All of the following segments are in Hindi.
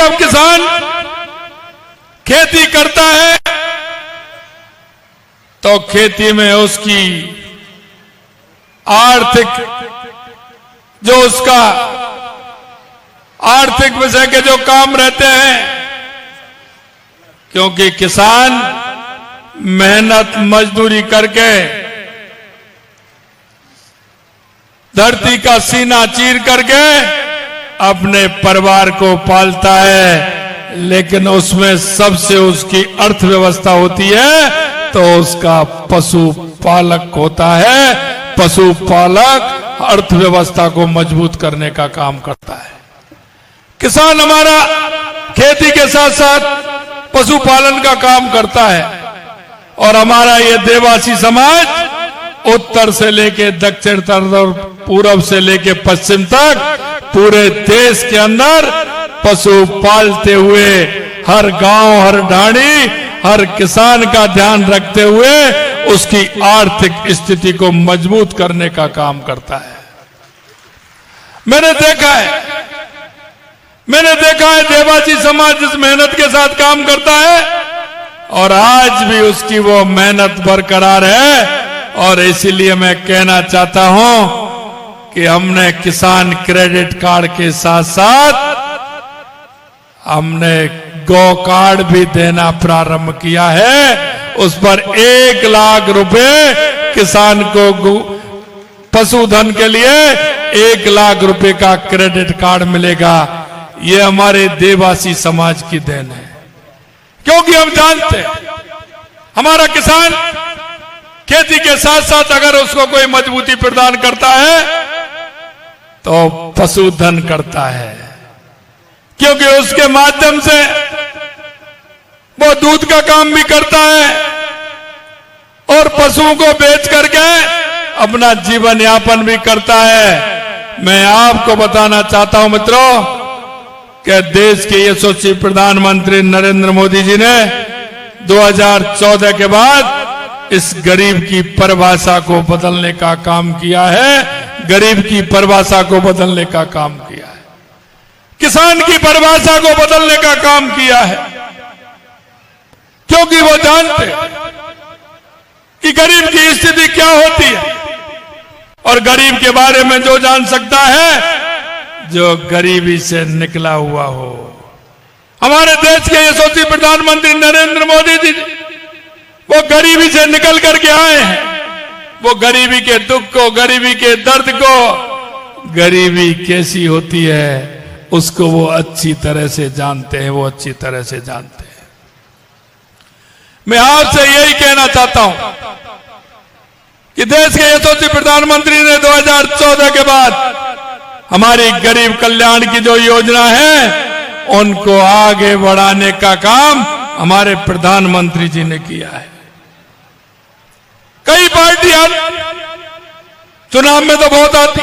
जब किसान खेती करता है तो खेती में उसकी जो उसका आर्थिक विषय के जो काम रहते हैं, क्योंकि किसान मेहनत मजदूरी करके धरती का सीना चीर करके अपने परिवार को पालता है, लेकिन उसमें सबसे उसकी अर्थव्यवस्था होती है तो उसका पशुपालक होता है। पशुपालक अर्थव्यवस्था को मजबूत करने का काम करता है। किसान हमारा खेती के साथ साथ पशुपालन का काम करता है और हमारा ये देवासी समाज उत्तर से लेके दक्षिण तक और पूरब से लेके पश्चिम तक पूरे देश के अंदर पशु पालते हुए हर गांव, हर ढाणी, हर किसान का ध्यान रखते हुए उसकी आर्थिक स्थिति को मजबूत करने का काम करता है। मैंने देखा है देवासी समाज जिस मेहनत के साथ काम करता है और आज भी उसकी वो मेहनत बरकरार है। और इसीलिए मैं कहना चाहता हूं कि हमने किसान क्रेडिट कार्ड के साथ साथ हमने गौ कार्ड भी देना प्रारंभ किया है। उस पर 1 लाख रुपए किसान को पशुधन के लिए 1 लाख रुपए का क्रेडिट कार्ड मिलेगा। ये हमारे देवासी समाज की देन है, क्योंकि हम जानते हैं हमारा किसान खेती के साथ साथ अगर उसको कोई मजबूती प्रदान करता है तो पशुधन करता है, क्योंकि उसके माध्यम से वो दूध का काम भी करता है और पशुओं को बेच करके अपना जीवन यापन भी करता है। मैं आपको बताना चाहता हूं मित्रों कि देश के यशस्वी प्रधानमंत्री नरेंद्र मोदी जी ने 2014 के बाद इस गरीब की परिभाषा को बदलने का काम किया है। गरीब की परिभाषा को बदलने का काम किया है, किसान की परिभाषा को बदलने का काम किया है, क्योंकि वो जानते कि गरीब की स्थिति क्या होती है और गरीब के बारे में जो जान सकता है जो गरीबी से निकला हुआ हो। हमारे देश के यशस्वी प्रधानमंत्री नरेंद्र मोदी जी वो गरीबी से निकल करके आए हैं। वो गरीबी के दुख को, गरीबी के दर्द को, गरीबी कैसी होती है उसको वो अच्छी तरह से जानते हैं, वो अच्छी तरह से जानते हैं। मैं आपसे यही कहना चाहता हूं कि देश के यशस्वी प्रधानमंत्री ने 2014 के बाद हमारी गरीब कल्याण की जो योजना है उनको आगे बढ़ाने का काम हमारे प्रधानमंत्री जी ने किया है। कई पार्टियां चुनाव में तो बहुत आती,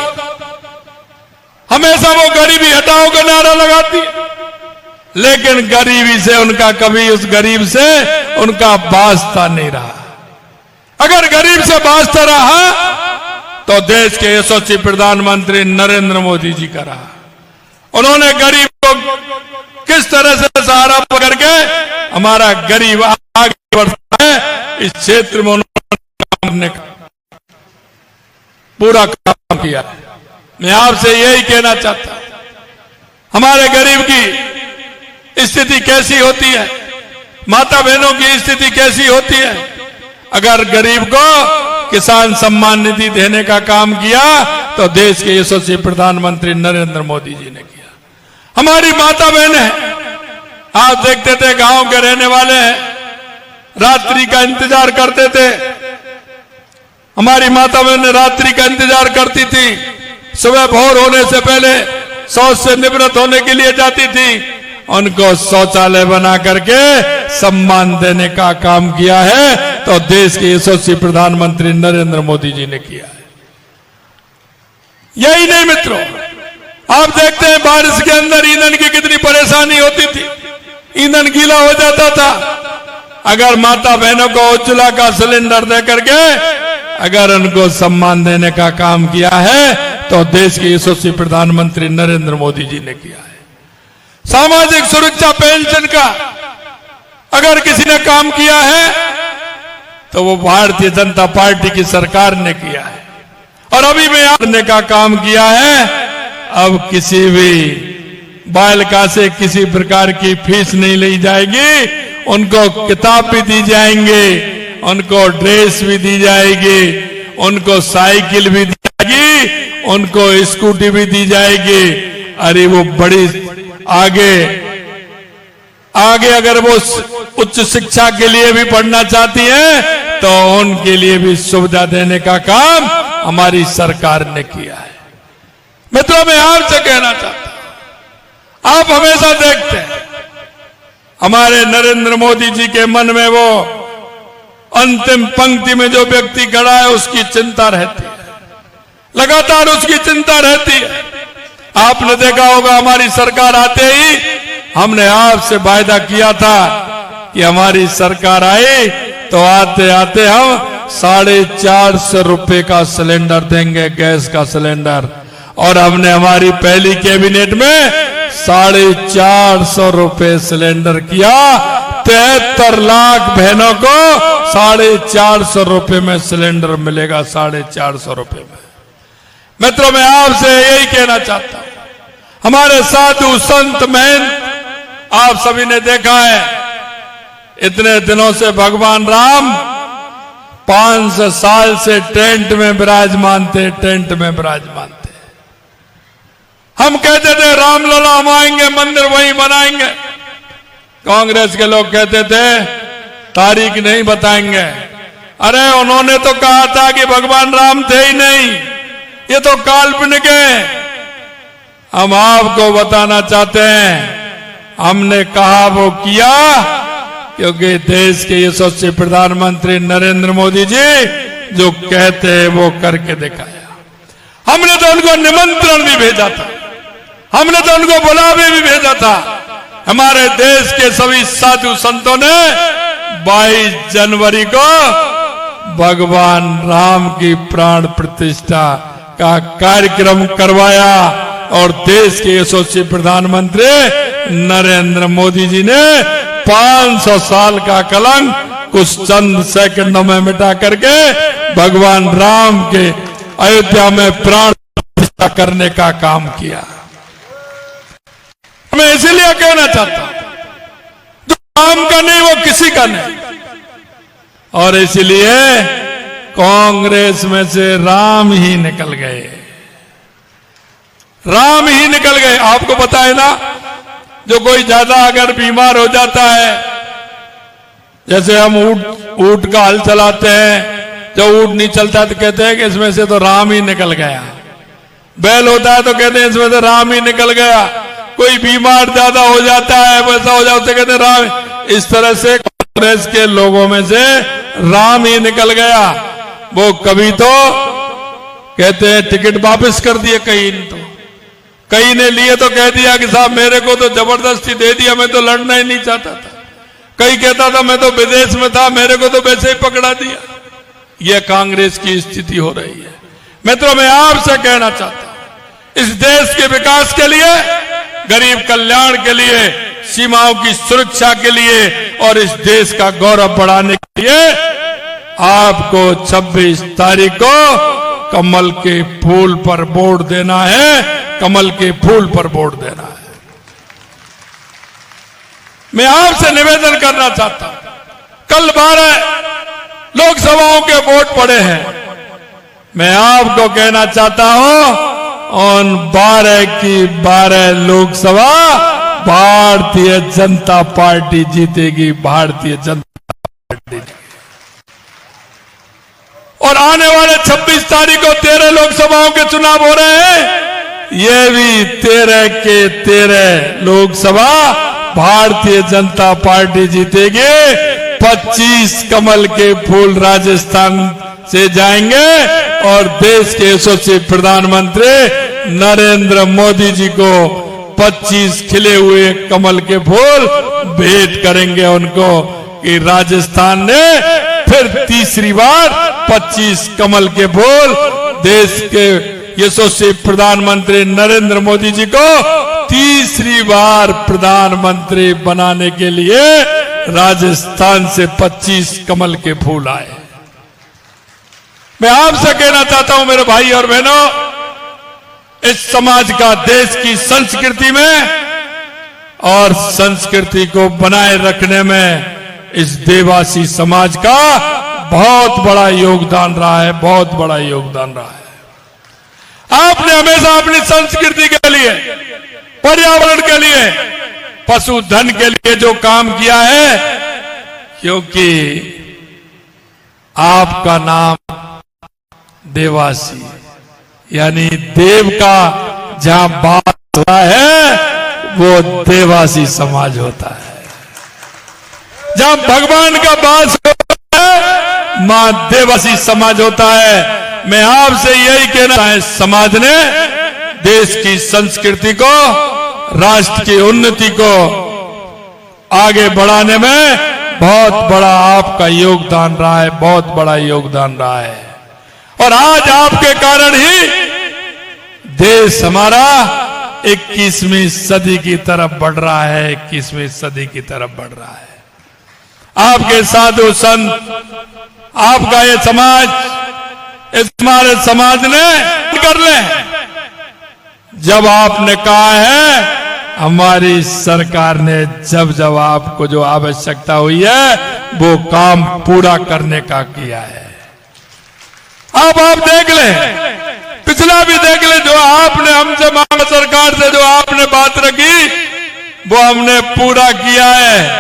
हमेशा वो गरीबी हटाओ का नारा लगाती, लेकिन गरीबी से उनका कभी उस गरीब से उनका वास्ता नहीं रहा। अगर गरीब से वास्ता रहा तो देश के यशस्वी प्रधानमंत्री नरेंद्र मोदी जी का रहा। उन्होंने गरीब को किस तरह से सहारा पकड़ के हमारा गरीब आगे बढ़ता है इस क्षेत्र में उन्होंने पूरा काम किया। मैं आपसे यही कहना चाहता हूं, हमारे गरीब की स्थिति कैसी होती है, माता बहनों की स्थिति कैसी होती है। अगर गरीब को किसान सम्मान निधि देने का काम किया तो देश के यशस्वी प्रधानमंत्री नरेंद्र मोदी जी ने किया। हमारी माता बहनें, आप देखते थे गांव के रहने वाले हैं, रात्रि का इंतजार करते थे। हमारी माता बहनें रात्रि का इंतजार करती थी, सुबह भोर होने से पहले शौच से निवृत्त होने के लिए जाती थी। उनको शौचालय बना करके सम्मान देने का काम किया है तो देश के यशस्वी प्रधानमंत्री नरेंद्र मोदी जी ने किया है। यही नहीं मित्रों, आप देखते हैं बारिश के अंदर ईंधन की कितनी परेशानी होती थी, ईंधन गीला हो जाता था। अगर माता बहनों को उज्ज्वला का सिलेंडर दे करके अगर उनको सम्मान देने का काम किया है तो देश के यशस्वी प्रधानमंत्री नरेंद्र मोदी जी ने किया है। सामाजिक सुरक्षा पेंशन का अगर किसी ने काम किया है तो वो भारतीय जनता पार्टी की सरकार ने किया है। और अभी मैं करने का काम किया है। अब किसी भी बालिका से किसी प्रकार की फीस नहीं ली जाएगी, उनको किताब भी दी जाएंगे, उनको ड्रेस भी दी जाएगी, उनको साइकिल भी दी जाएगी, उनको स्कूटी भी दी जाएगी। अरे वो बड़ी आगे अगर वो उच्च शिक्षा के लिए भी पढ़ना चाहती हैं तो उनके लिए भी सुविधा देने का काम हमारी सरकार ने किया है। मित्रों, मैं आपसे कहना चाहता हूं, आप हमेशा देखते हैं हमारे नरेंद्र मोदी जी के मन में वो अंतिम पंक्ति में जो व्यक्ति खड़ा है उसकी चिंता रहती है, लगातार उसकी चिंता रहती है। आपने देखा होगा हमारी सरकार आते ही हमने आपसे वायदा किया था कि हमारी सरकार आई तो आते आते हम 450 रुपए का सिलेंडर देंगे, गैस का सिलेंडर। और हमने हमारी पहली कैबिनेट में 450 रुपए सिलेंडर किया। 73 लाख बहनों को 450 रुपए में सिलेंडर मिलेगा, 450 रुपए में। मित्रों, मैं आपसे यही कहना चाहता हूं, हमारे साधु संत महंत, आप सभी ने देखा है इतने दिनों से भगवान राम 500 साल से टेंट में विराजमान थे, टेंट में विराजमान थे। हम कहते थे रामलला हम आएंगे, मंदिर वहीं बनाएंगे। कांग्रेस के लोग कहते थे तारीख नहीं बताएंगे। अरे उन्होंने तो कहा था कि भगवान राम थे ही नहीं, ये तो काल्पनिक है। हम आपको बताना चाहते हैं, हमने कहा वो किया, क्योंकि देश के यशस्वी प्रधानमंत्री नरेंद्र मोदी जी जो कहते हैं वो करके दिखाया। हमने तो उनको निमंत्रण भी भेजा था, हमने तो उनको बुलावे भी भेजा था। हमारे देश के सभी साधु संतों ने 22 जनवरी को भगवान राम की प्राण प्रतिष्ठा का कार्यक्रम करवाया और देश के यशस्वी प्रधानमंत्री नरेंद्र मोदी जी ने 500 साल का कलंक कुछ चंद सेकंडों में मिटा करके भगवान राम के अयोध्या में प्राण प्रतिष्ठा करने का काम किया। मैं इसीलिए कहना चाहता हूं, जो राम का नहीं वो किसी का नहीं। और इसलिए कांग्रेस में से राम ही निकल गए, राम ही निकल गए। आपको पता है ना, जो कोई ज्यादा अगर बीमार हो जाता है, जैसे हम ऊंट का हल चलाते हैं, जब ऊंट नहीं चलता तो कहते हैं कि इसमें से तो राम ही निकल गया। बैल होता है तो कहते हैं इसमें से राम ही निकल गया। कोई बीमार ज्यादा हो जाता है, वैसा हो जाता है, कहते हैं राम। इस तरह से कांग्रेस के लोगों में से राम ही निकल गया। वो कभी तो कहते हैं टिकट वापस कर दिए, कई ने लिए तो कह दिया कि साहब मेरे को तो जबरदस्ती दे दिया, मैं तो लड़ना ही नहीं चाहता था। कई कहता था मैं तो विदेश में था, मेरे को तो वैसे ही पकड़ा दिया। यह कांग्रेस की स्थिति हो रही है। मित्रों, मैं आपसे कहना चाहता हूं, इस देश के विकास के लिए, गरीब कल्याण के लिए, सीमाओं की सुरक्षा के लिए और इस देश का गौरव बढ़ाने के लिए आपको 26 तारीख को कमल के फूल पर वोट देना है, कमल के फूल पर वोट देना है। मैं आपसे निवेदन करना चाहता हूं, कल 12 लोकसभाओं के वोट पड़े हैं। मैं आपको कहना चाहता हूं, उन 12 की 12 लोकसभा भारतीय जनता पार्टी जीतेगी, भारतीय जनता पार्टी। और आने वाले 26 तारीख को 13 लोकसभाओं के चुनाव हो रहे हैं। ये भी 13 के 13 लोकसभा भारतीय जनता पार्टी जीतेगी। 25 कमल के फूल राजस्थान से जाएंगे और देश के यशस्वी प्रधानमंत्री नरेंद्र मोदी जी को 25 खिले हुए कमल के फूल भेंट करेंगे उनको, कि राजस्थान ने फिर तीसरी बार 25 कमल के फूल देश के यशस्वी प्रधानमंत्री नरेंद्र मोदी जी को तीसरी बार प्रधानमंत्री बनाने के लिए राजस्थान से 25 कमल के फूल आए। मैं आपसे कहना चाहता हूं मेरे भाई और बहनों, इस समाज का देश की संस्कृति में और संस्कृति को बनाए रखने में इस देवासी समाज का बहुत बड़ा योगदान रहा है, बहुत बड़ा योगदान रहा है। आपने हमेशा अपनी संस्कृति के लिए, पर्यावरण के लिए, पशुधन के लिए जो काम किया है, क्योंकि आपका नाम देवासी यानी देव का जहां बास होता है वो देवासी समाज होता है। जहां भगवान का बास होता है मां देवासी समाज होता है। मैं आपसे यही कहना है, समाज ने देश की संस्कृति को, राष्ट्र की उन्नति को आगे बढ़ाने में बहुत बड़ा आपका योगदान रहा है, बहुत बड़ा योगदान रहा है। और आज आपके कारण ही देश हमारा 21वीं सदी की तरफ बढ़ रहा है, 21वीं सदी की तरफ बढ़ रहा है। आपके साधु संत, आपका ये समाज, इस हमारे समाज ने कर ले, जब आपने कहा है, हमारी सरकार ने जब जब आपको जो आवश्यकता हुई है वो काम पूरा करने का किया है। अब आप देख लें, पिछला भी देख ले, जो आपने हमसे मांगा, सरकार से जो आपने बात रखी वो हमने पूरा किया है।